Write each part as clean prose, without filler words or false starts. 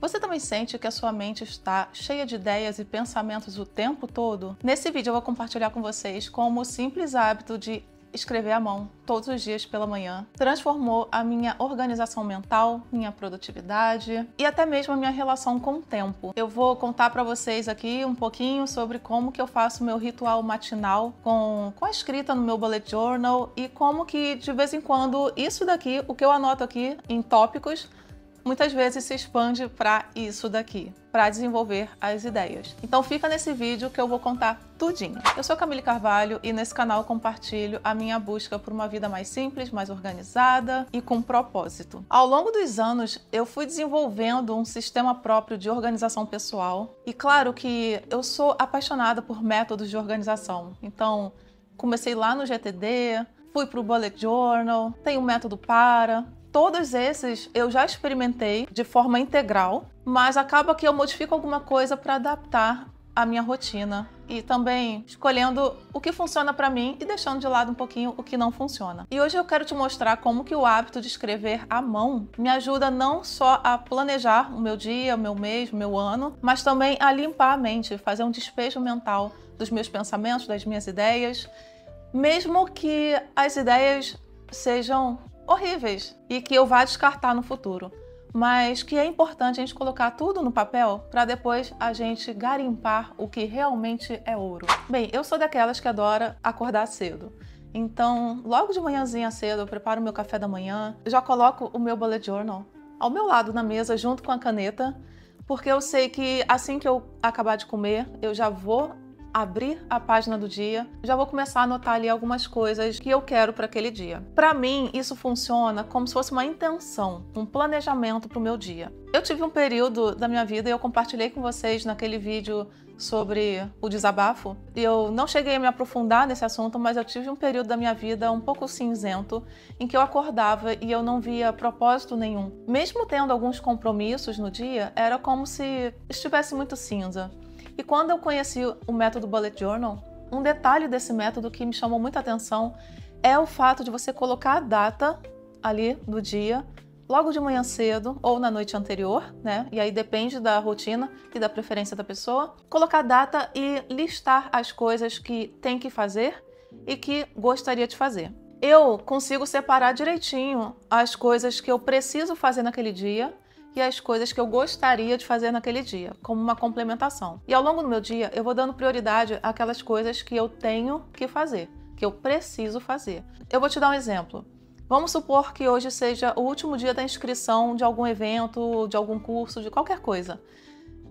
Você também sente que a sua mente está cheia de ideias e pensamentos o tempo todo? Nesse vídeo eu vou compartilhar com vocês como o simples hábito de escrever à mão todos os dias pela manhã transformou a minha organização mental, minha produtividade e até mesmo a minha relação com o tempo. Eu vou contar para vocês aqui um pouquinho sobre como que eu faço meu ritual matinal com a escrita no meu bullet journal e como que de vez em quando isso daqui, o que eu anoto aqui em tópicos, muitas vezes se expande para isso daqui, para desenvolver as ideias. Então fica nesse vídeo que eu vou contar tudinho. Eu sou Camille Carvalho e nesse canal compartilho a minha busca por uma vida mais simples, mais organizada e com propósito. Ao longo dos anos, eu fui desenvolvendo um sistema próprio de organização pessoal e claro que eu sou apaixonada por métodos de organização. Então, comecei lá no GTD, fui para o Bullet Journal, tem um método PARA. Todos esses eu já experimentei de forma integral, mas acaba que eu modifico alguma coisa para adaptar a minha rotina e também escolhendo o que funciona para mim e deixando de lado um pouquinho o que não funciona. E hoje eu quero te mostrar como que o hábito de escrever à mão me ajuda não só a planejar o meu dia, o meu mês, o meu ano, mas também a limpar a mente, fazer um despejo mental dos meus pensamentos, das minhas ideias, mesmo que as ideias sejam horríveis e que eu vá descartar no futuro, mas que é importante a gente colocar tudo no papel para depois a gente garimpar o que realmente é ouro. Bem, eu sou daquelas que adora acordar cedo. Então, logo de manhãzinha cedo, eu preparo o meu café da manhã, já coloco o meu bullet journal ao meu lado na mesa junto com a caneta, porque eu sei que assim que eu acabar de comer, eu já vou abrir a página do dia, já vou começar a anotar ali algumas coisas que eu quero para aquele dia. Para mim, isso funciona como se fosse uma intenção, um planejamento para o meu dia. Eu tive um período da minha vida e eu compartilhei com vocês naquele vídeo sobre o desabafo. Eu não cheguei a me aprofundar nesse assunto, mas eu tive um período da minha vida um pouco cinzento, em que eu acordava e eu não via propósito nenhum. Mesmo tendo alguns compromissos no dia, era como se estivesse muito cinza. E quando eu conheci o método Bullet Journal, um detalhe desse método que me chamou muita atenção é o fato de você colocar a data ali do dia, logo de manhã cedo ou na noite anterior, né? E aí depende da rotina e da preferência da pessoa. Colocar a data e listar as coisas que tem que fazer e que gostaria de fazer. Eu consigo separar direitinho as coisas que eu preciso fazer naquele dia e as coisas que eu gostaria de fazer naquele dia, como uma complementação. E ao longo do meu dia, eu vou dando prioridade àquelas coisas que eu tenho que fazer, que eu preciso fazer. Eu vou te dar um exemplo. Vamos supor que hoje seja o último dia da inscrição de algum evento, de algum curso, de qualquer coisa.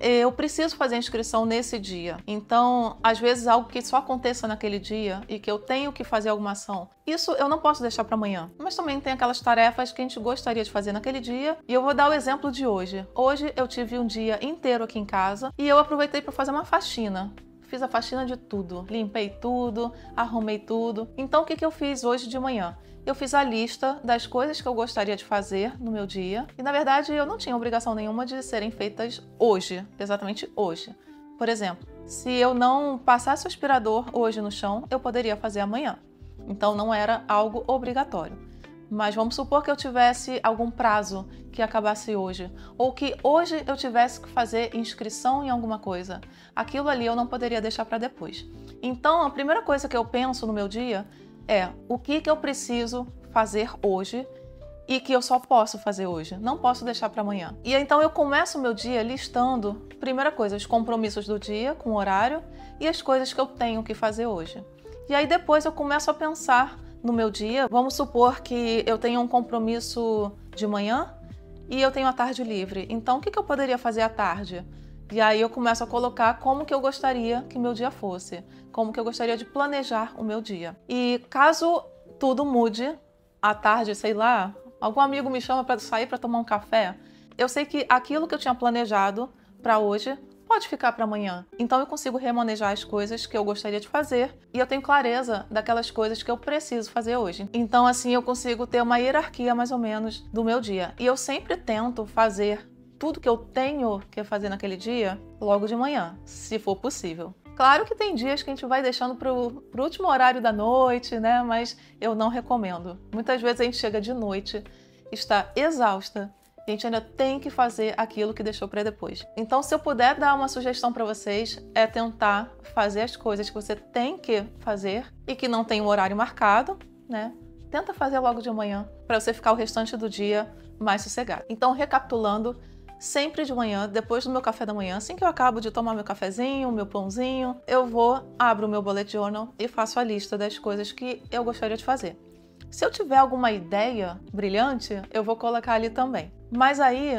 Eu preciso fazer a inscrição nesse dia. Então, às vezes, algo que só aconteça naquele dia e que eu tenho que fazer alguma ação, isso eu não posso deixar para amanhã. Mas também tem aquelas tarefas que a gente gostaria de fazer naquele dia. E eu vou dar o exemplo de hoje. Hoje eu tive um dia inteiro aqui em casa e eu aproveitei para fazer uma faxina. Fiz a faxina de tudo, limpei tudo, arrumei tudo. Então, o que eu fiz hoje de manhã? Eu fiz a lista das coisas que eu gostaria de fazer no meu dia e, na verdade, eu não tinha obrigação nenhuma de serem feitas hoje, exatamente hoje. Por exemplo, se eu não passasse o aspirador hoje no chão, eu poderia fazer amanhã. Então, não era algo obrigatório. Mas vamos supor que eu tivesse algum prazo que acabasse hoje, ou que hoje eu tivesse que fazer inscrição em alguma coisa. Aquilo ali eu não poderia deixar para depois. Então, a primeira coisa que eu penso no meu dia é o que eu preciso fazer hoje e que eu só posso fazer hoje, não posso deixar para amanhã. E então eu começo o meu dia listando, primeira coisa, os compromissos do dia com o horário e as coisas que eu tenho que fazer hoje. E aí depois eu começo a pensar no meu dia. Vamos supor que eu tenho um compromisso de manhã e eu tenho a tarde livre. Então o que eu poderia fazer à tarde? E aí eu começo a colocar como que eu gostaria que meu dia fosse, como que eu gostaria de planejar o meu dia. E caso tudo mude, à tarde, sei lá, algum amigo me chama para sair para tomar um café, eu sei que aquilo que eu tinha planejado para hoje pode ficar para amanhã. Então eu consigo remanejar as coisas que eu gostaria de fazer e eu tenho clareza daquelas coisas que eu preciso fazer hoje. Então assim eu consigo ter uma hierarquia mais ou menos do meu dia. E eu sempre tento fazer tudo que eu tenho que fazer naquele dia logo de manhã, se for possível. Claro que tem dias que a gente vai deixando pro último horário da noite, né? Mas eu não recomendo. Muitas vezes a gente chega de noite, está exausta A gente ainda tem que fazer aquilo que deixou para depois. Então, se eu puder dar uma sugestão para vocês, é tentar fazer as coisas que você tem que fazer e que não tem um horário marcado, né? Tenta fazer logo de manhã, para você ficar o restante do dia mais sossegado. Então, recapitulando, sempre de manhã, depois do meu café da manhã, assim que eu acabo de tomar meu cafezinho, meu pãozinho, eu abro o meu bullet journal e faço a lista das coisas que eu gostaria de fazer. Se eu tiver alguma ideia brilhante, eu vou colocar ali também. Mas aí,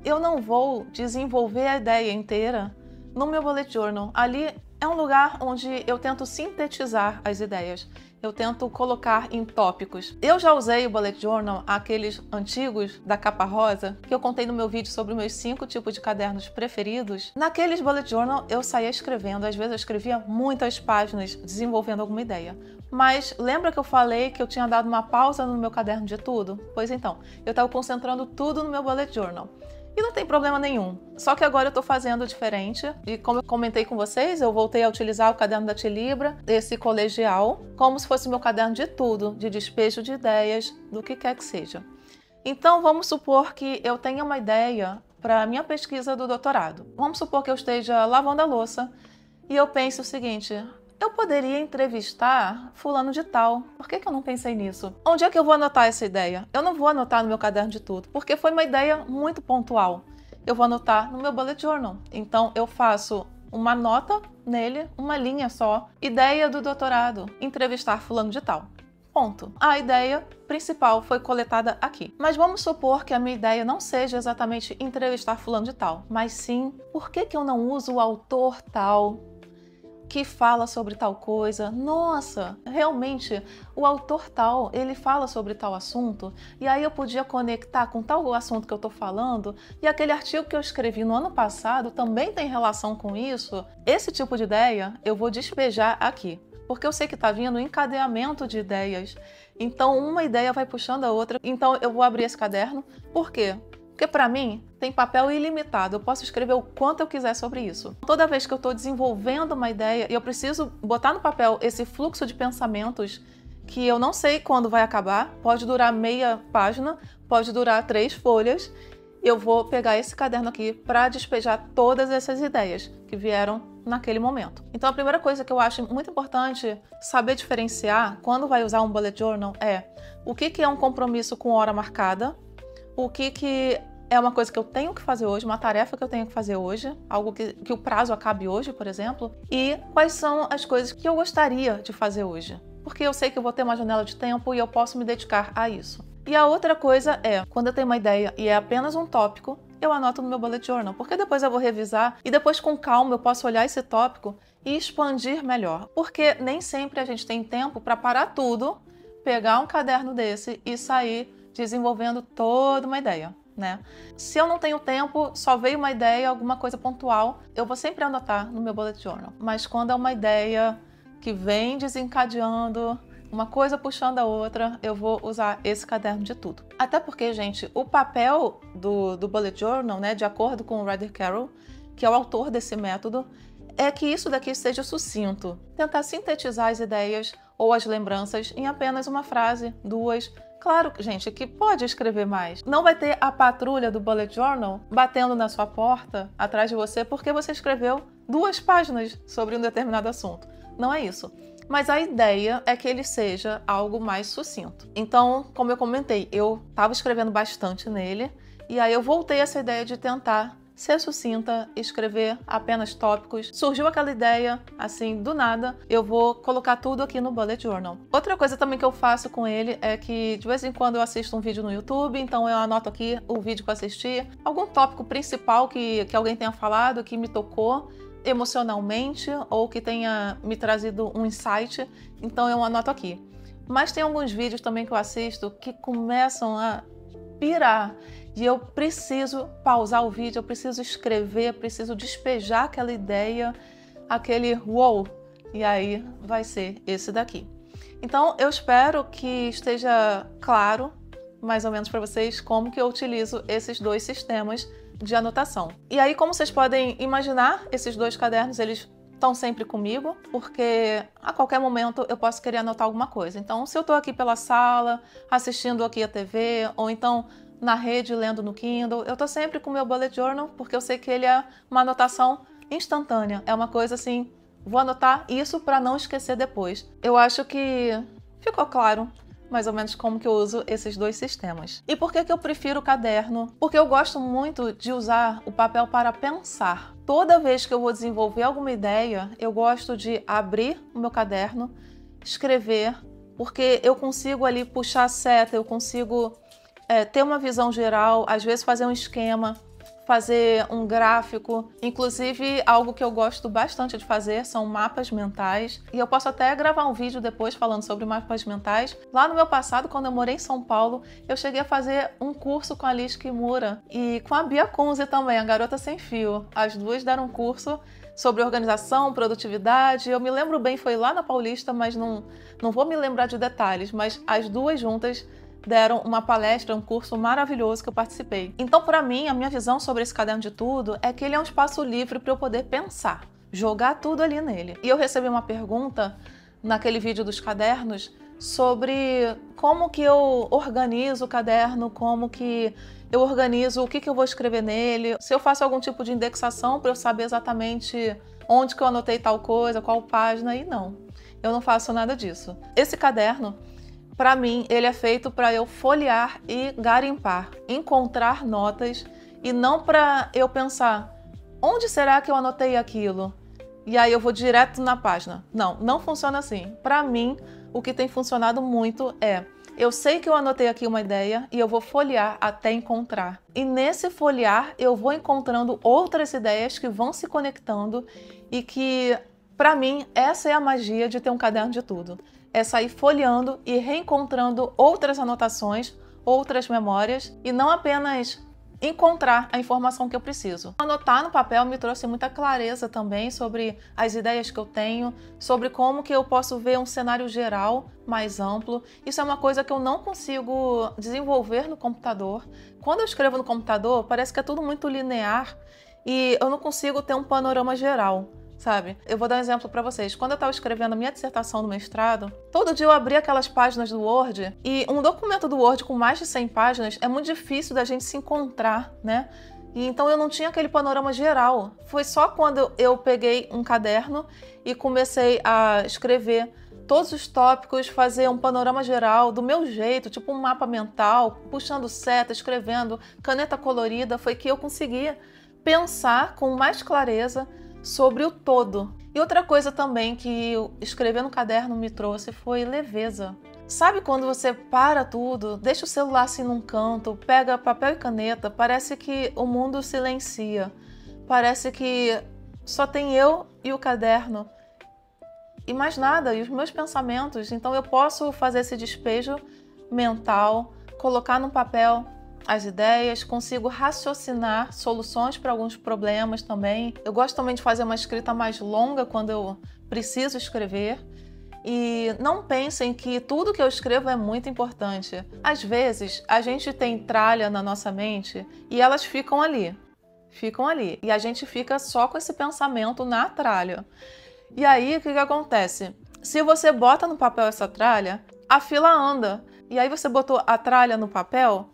eu não vou desenvolver a ideia inteira no meu bullet journal. Ali é um lugar onde eu tento sintetizar as ideias. Eu tento colocar em tópicos. Eu já usei o bullet journal, aqueles antigos da capa rosa, que eu contei no meu vídeo sobre os meus 5 tipos de cadernos preferidos. Naqueles bullet journal eu saía escrevendo, às vezes eu escrevia muitas páginas desenvolvendo alguma ideia. Mas lembra que eu falei que eu tinha dado uma pausa no meu caderno de tudo? Pois então, eu estava concentrando tudo no meu bullet journal. E não tem problema nenhum. Só que agora eu estou fazendo diferente. E como eu comentei com vocês, eu voltei a utilizar o caderno da Tilibra, esse colegial, como se fosse meu caderno de tudo, de despejo de ideias, do que quer que seja. Então, vamos supor que eu tenha uma ideia para a minha pesquisa do doutorado. Vamos supor que eu esteja lavando a louça e eu pense o seguinte: eu poderia entrevistar fulano de tal. Por que eu não pensei nisso? Onde é que eu vou anotar essa ideia? Eu não vou anotar no meu caderno de tudo, porque foi uma ideia muito pontual. Eu vou anotar no meu bullet journal. Então, eu faço uma nota nele, uma linha só. Ideia do doutorado, entrevistar fulano de tal. Ponto. A ideia principal foi coletada aqui. Mas vamos supor que a minha ideia não seja exatamente entrevistar fulano de tal, mas sim, por que eu não uso o autor tal que fala sobre tal coisa? Nossa, realmente, o autor tal, ele fala sobre tal assunto, e aí eu podia conectar com tal assunto que eu tô falando, e aquele artigo que eu escrevi no ano passado também tem relação com isso. Esse tipo de ideia eu vou despejar aqui, porque eu sei que tá vindo um encadeamento de ideias. Então, uma ideia vai puxando a outra. Então, eu vou abrir esse caderno. Por quê? Porque para mim tem papel ilimitado, eu posso escrever o quanto eu quiser sobre isso. Toda vez que eu estou desenvolvendo uma ideia e eu preciso botar no papel esse fluxo de pensamentos que eu não sei quando vai acabar, pode durar meia página, pode durar 3 folhas, eu vou pegar esse caderno aqui para despejar todas essas ideias que vieram naquele momento. Então a primeira coisa que eu acho muito importante saber diferenciar quando vai usar um bullet journal é o que é um compromisso com hora marcada, o que é uma coisa que eu tenho que fazer hoje, uma tarefa que eu tenho que fazer hoje, algo que o prazo acabe hoje, por exemplo, e quais são as coisas que eu gostaria de fazer hoje. Porque eu sei que eu vou ter uma janela de tempo e eu posso me dedicar a isso. E a outra coisa é, quando eu tenho uma ideia e é apenas um tópico, eu anoto no meu bullet journal, porque depois eu vou revisar e depois com calma eu posso olhar esse tópico e expandir melhor. Porque nem sempre a gente tem tempo para parar tudo, pegar um caderno desse e sair desenvolvendo toda uma ideia, né? Se eu não tenho tempo, só veio uma ideia, alguma coisa pontual, eu vou sempre anotar no meu bullet journal. Mas quando é uma ideia que vem desencadeando, uma coisa puxando a outra, eu vou usar esse caderno de tudo. Até porque, gente, o papel do bullet journal, né, de acordo com o Ryder Carroll, que é o autor desse método, é que isso daqui seja sucinto. Tentar sintetizar as ideias ou as lembranças em apenas uma frase, 2. Claro, gente, que pode escrever mais. Não vai ter a patrulha do bullet journal batendo na sua porta, atrás de você, porque você escreveu 2 páginas sobre um determinado assunto. Não é isso. Mas a ideia é que ele seja algo mais sucinto. Então, como eu comentei, eu estava escrevendo bastante nele, e aí eu voltei a essa ideia de tentar ser sucinta, escrever apenas tópicos. Surgiu aquela ideia, assim, do nada, eu vou colocar tudo aqui no bullet journal. Outra coisa também que eu faço com ele é que de vez em quando eu assisto um vídeo no YouTube, então eu anoto aqui o vídeo que eu assisti, algum tópico principal que alguém tenha falado, que me tocou emocionalmente ou que tenha me trazido um insight, então eu anoto aqui. Mas tem alguns vídeos também que eu assisto que começam a pirar e eu preciso pausar o vídeo, eu preciso escrever, preciso despejar aquela ideia, aquele wow, e aí vai ser esse daqui. Então eu espero que esteja claro, mais ou menos para vocês, como que eu utilizo esses 2 sistemas de anotação. E aí, como vocês podem imaginar, esses 2 cadernos, eles estão sempre comigo, porque a qualquer momento eu posso querer anotar alguma coisa. Então, se eu estou aqui pela sala, assistindo aqui a TV, ou então na rede lendo no Kindle. Eu tô sempre com o meu bullet journal, porque eu sei que ele é uma anotação instantânea. É uma coisa assim, vou anotar isso para não esquecer depois. Eu acho que ficou claro mais ou menos como que eu uso esses dois sistemas. E por que que eu prefiro o caderno? Porque eu gosto muito de usar o papel para pensar. Toda vez que eu vou desenvolver alguma ideia, eu gosto de abrir o meu caderno, escrever, porque eu consigo ali puxar a seta, eu consigo ter uma visão geral, às vezes fazer um esquema, fazer um gráfico. Inclusive, algo que eu gosto bastante de fazer são mapas mentais. E eu posso até gravar um vídeo depois falando sobre mapas mentais. Lá no meu passado, quando eu morei em São Paulo, eu cheguei a fazer um curso com a Liz Kimura e com a Bia Kunze também, a Garota Sem Fio. As duas deram um curso sobre organização, produtividade. Eu me lembro bem, foi lá na Paulista, mas não vou me lembrar de detalhes, mas as duas juntas deram uma palestra, um curso maravilhoso que eu participei. Então, para mim, a minha visão sobre esse caderno de tudo é que ele é um espaço livre para eu poder pensar, jogar tudo ali nele. E eu recebi uma pergunta naquele vídeo dos cadernos sobre como que eu organizo o caderno, como que eu organizo o que eu vou escrever nele, se eu faço algum tipo de indexação para eu saber exatamente onde que eu anotei tal coisa, qual página, e não. Eu não faço nada disso. Esse caderno, para mim, ele é feito para eu folhear e garimpar, encontrar notas e não para eu pensar onde será que eu anotei aquilo? E aí eu vou direto na página. Não funciona assim. Para mim, o que tem funcionado muito é eu sei que eu anotei aqui uma ideia e eu vou folhear até encontrar. E nesse folhear eu vou encontrando outras ideias que vão se conectando e que, para mim, essa é a magia de ter um caderno de tudo. É sair folheando e reencontrando outras anotações, outras memórias e não apenas encontrar a informação que eu preciso. Anotar no papel me trouxe muita clareza também sobre as ideias que eu tenho, sobre como que eu posso ver um cenário geral mais amplo. Isso é uma coisa que eu não consigo desenvolver no computador. Quando eu escrevo no computador, parece que é tudo muito linear e eu não consigo ter um panorama geral. Sabe? Eu vou dar um exemplo para vocês. Quando eu estava escrevendo a minha dissertação do mestrado, todo dia eu abria aquelas páginas do Word e um documento do Word com mais de 100 páginas é muito difícil da gente se encontrar, né? E então eu não tinha aquele panorama geral. Foi só quando eu peguei um caderno e comecei a escrever todos os tópicos, fazer um panorama geral do meu jeito, tipo um mapa mental, puxando seta, escrevendo, caneta colorida, foi que eu conseguia pensar com mais clareza sobre o todo. E outra coisa também que escrever no caderno me trouxe foi leveza. Sabe quando você para tudo, deixa o celular assim num canto, pega papel e caneta, parece que o mundo silencia. Parece que só tem eu e o caderno. E mais nada, e os meus pensamentos. Então eu posso fazer esse despejo mental, colocar no papel as ideias, consigo raciocinar soluções para alguns problemas também. Eu gosto também de fazer uma escrita mais longa quando eu preciso escrever. E não pensem que tudo que eu escrevo é muito importante. Às vezes, a gente tem tralha na nossa mente e elas ficam ali. E a gente fica só com esse pensamento na tralha. E aí, o que acontece? Se você bota no papel essa tralha, a fila anda. E aí você botou a tralha no papel,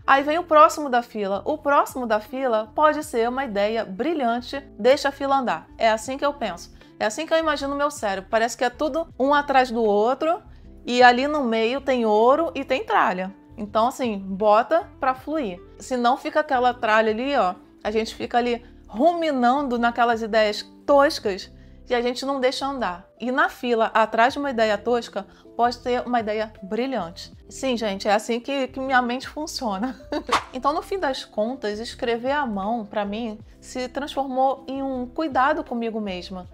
aí vem o próximo da fila. O próximo da fila pode ser uma ideia brilhante, deixa a fila andar. É assim que eu penso. É assim que eu imagino o meu cérebro. Parece que é tudo um atrás do outro e ali no meio tem ouro e tem tralha. Então, assim, bota pra fluir. Senão fica aquela tralha ali, ó. A gente fica ali ruminando naquelas ideias toscas e a gente não deixa andar. E na fila, atrás de uma ideia tosca, pode ter uma ideia brilhante. Sim, gente, é assim que minha mente funciona. Então, no fim das contas, escrever à mão, para mim, se transformou em um cuidado comigo mesma.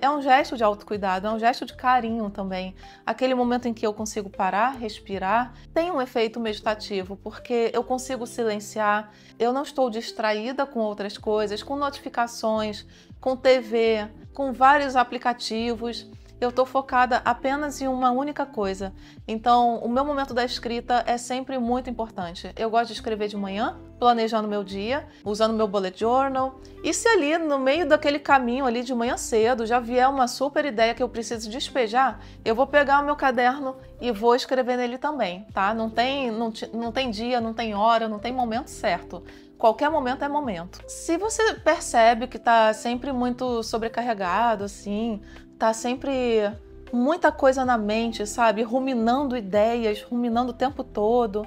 É um gesto de autocuidado, é um gesto de carinho também. Aquele momento em que eu consigo parar, respirar, tem um efeito meditativo, porque eu consigo silenciar, eu não estou distraída com outras coisas, com notificações, com TV, com vários aplicativos. eu tô focada apenas em uma única coisa. Então, o meu momento da escrita é sempre muito importante. Eu gosto de escrever de manhã, planejando meu dia, usando meu bullet journal. E se ali no meio daquele caminho ali de manhã cedo já vier uma super ideia que eu preciso despejar, eu vou pegar o meu caderno e vou escrever nele também, tá? Não tem dia, não tem hora, não tem momento certo. Qualquer momento é momento. Se você percebe que tá sempre muito sobrecarregado, assim, tá sempre muita coisa na mente, sabe? Ruminando ideias, ruminando o tempo todo,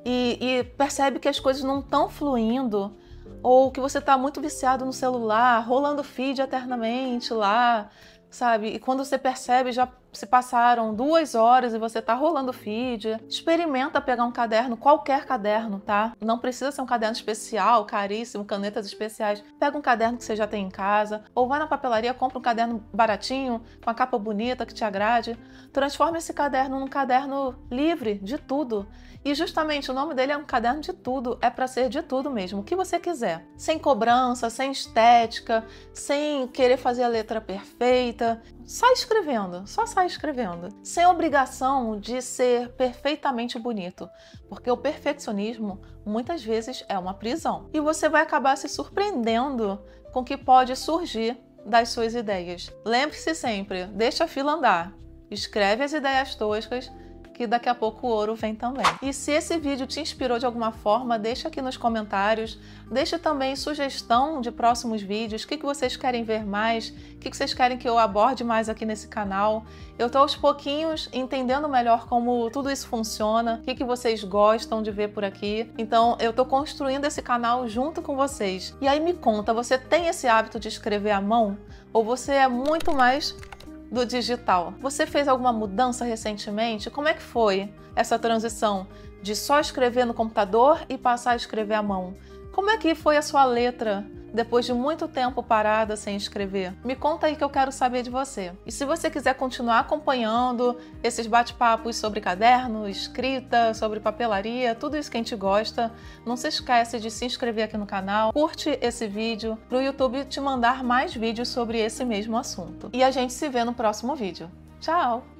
e percebe que as coisas não estão fluindo, ou que você está muito viciado no celular, rolando feed eternamente lá, sabe? E quando você percebe, já se passaram 2 horas e você tá rolando feed. Experimenta pegar um caderno, qualquer caderno, tá? Não precisa ser um caderno especial, caríssimo, canetas especiais. Pega um caderno que você já tem em casa, ou vai na papelaria, compra um caderno baratinho, com a capa bonita, que te agrade. Transforma esse caderno num caderno livre de tudo. E justamente o nome dele é um caderno de tudo, é para ser de tudo mesmo, o que você quiser. Sem cobrança, sem estética, sem querer fazer a letra perfeita. Sai escrevendo, só sai escrevendo. Sem obrigação de ser perfeitamente bonito, porque o perfeccionismo muitas vezes é uma prisão. E você vai acabar se surpreendendo com o que pode surgir das suas ideias. Lembre-se sempre, deixa a fila andar. Escreve as ideias toscas, que daqui a pouco o ouro vem também. E se esse vídeo te inspirou de alguma forma, deixa aqui nos comentários. Deixa também sugestão de próximos vídeos, o que vocês querem ver mais, o que vocês querem que eu aborde mais aqui nesse canal. Eu tô aos pouquinhos entendendo melhor como tudo isso funciona, o que vocês gostam de ver por aqui. Então eu tô construindo esse canal junto com vocês. E aí me conta, você tem esse hábito de escrever à mão? Ou você é muito mais do digital? Você fez alguma mudança recentemente? Como é que foi essa transição de só escrever no computador e passar a escrever à mão? Como é que foi a sua letra depois de muito tempo parada sem escrever? Me conta aí que eu quero saber de você. E se você quiser continuar acompanhando esses bate-papos sobre caderno, escrita, sobre papelaria, tudo isso que a gente gosta, não se esquece de se inscrever aqui no canal, curte esse vídeo para o YouTube te mandar mais vídeos sobre esse mesmo assunto. E a gente se vê no próximo vídeo. Tchau!